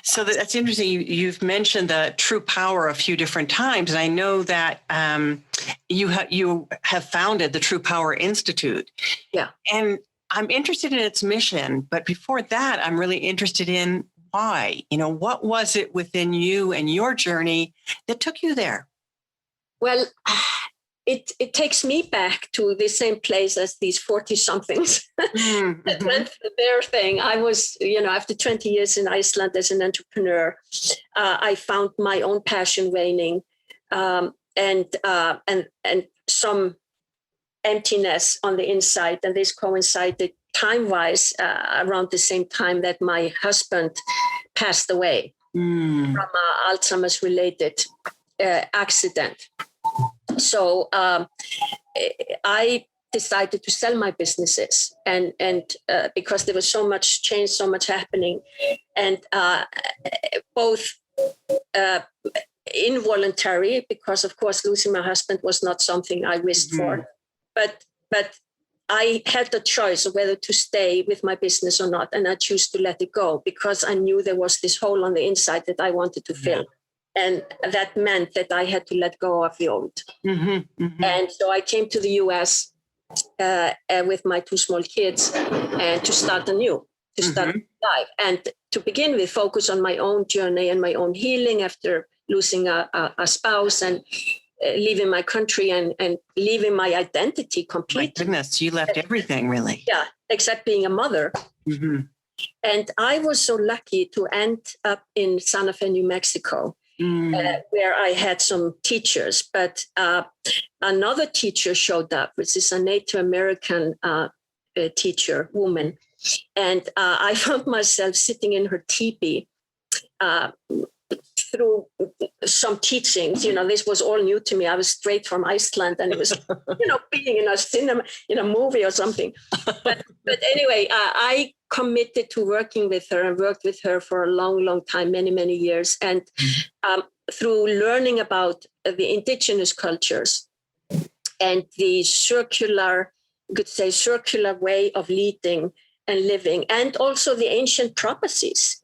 So that's interesting. You've mentioned the true power a few different times. And I know that you have founded the True Power Institute. Yeah. And I'm interested in its mission. But before that, I'm really interested in why. What was it within you and your journey that took you there? Well, it takes me back to the same place as these 40-somethings that went through their thing. I was, after 20 years in Iceland as an entrepreneur, I found my own passion waning, and some emptiness on the inside. And this coincided time-wise around the same time that my husband passed away from an Alzheimer's-related accident. So I decided to sell my businesses, and because there was so much change, so much happening, and both involuntary, because of course losing my husband was not something I wished for, but I had the choice of whether to stay with my business or not, and I chose to let it go because I knew there was this hole on the inside that I wanted to fill. And that meant that I had to let go of the old. And so I came to the US with my 2 small kids and to start anew, to start life. And to begin with, focus on my own journey and my own healing after losing a spouse and leaving my country and leaving my identity completely. My goodness, you left everything, really. Yeah, except being a mother. And I was so lucky to end up in Santa Fe, New Mexico, where I had some teachers, but another teacher showed up, which is a Native American teacher, woman. And I found myself sitting in her teepee through some teachings. This was all new to me. I was straight from Iceland, and it was, being in a cinema, in a movie or something. But anyway, I committed to working with her and worked with her for a long, long time, many, many years. And through learning about the indigenous cultures and the circular way of leading and living, and also the ancient prophecies,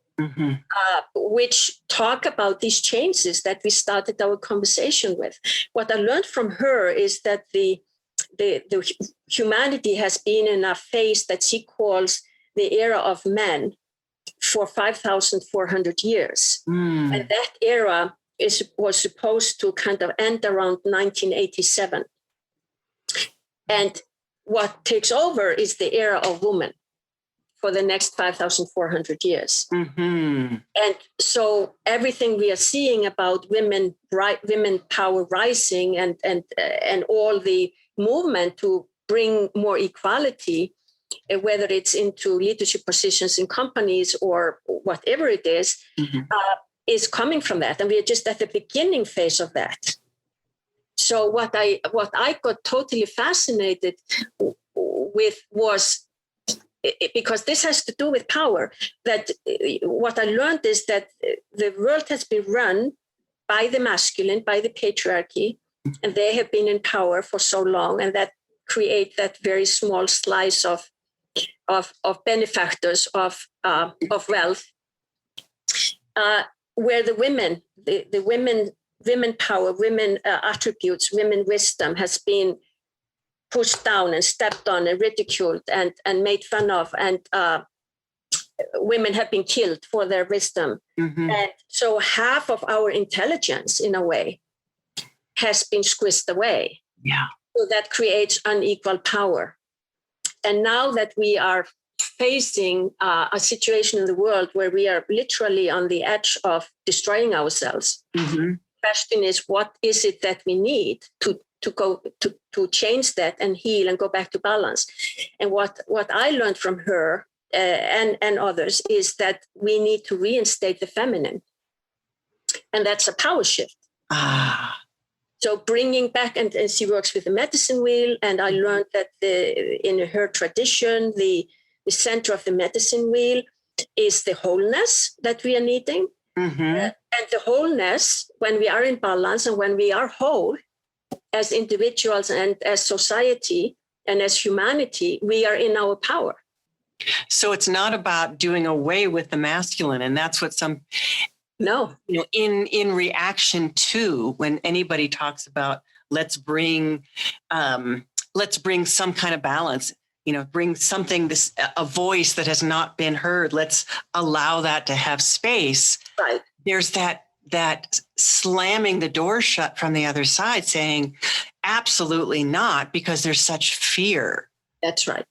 which talk about these changes that we started our conversation with. What I learned from her is that the humanity has been in a phase that she calls the era of man for 5,400 years. And that era was supposed to kind of end around 1987. And what takes over is the era of woman for the next 5,400 years. And so everything we are seeing about women power rising and all the movement to bring more equality, whether it's into leadership positions in companies or whatever it is coming from that. And we are just at the beginning phase of that. So what I got totally fascinated with was, because this has to do with power, that what I learned is that the world has been run by the masculine, by the patriarchy, and they have been in power for so long, and that create that very small slice of benefactors of wealth, where the women power, women attributes, women wisdom has been pushed down and stepped on and ridiculed and made fun of, and women have been killed for their wisdom. And so half of our intelligence, in a way, has been squeezed away. So that creates unequal power. And now that we are facing a situation in the world where we are literally on the edge of destroying ourselves, the question is, what is it that we need to change that and heal and go back to balance? And what I learned from her and others is that we need to reinstate the feminine. And that's a power shift. So bringing back, and she works with the medicine wheel, and I learned that in her tradition, the center of the medicine wheel is the wholeness that we are needing. And the wholeness, when we are in balance and when we are whole as individuals and as society and as humanity, we are in our power. So it's not about doing away with the masculine. And that's what some, No. In reaction to when anybody talks about let's bring some kind of balance, bring something, a voice that has not been heard. Let's allow that to have space. Right. There's that slamming the door shut from the other side saying, absolutely not, because there's such fear. That's right.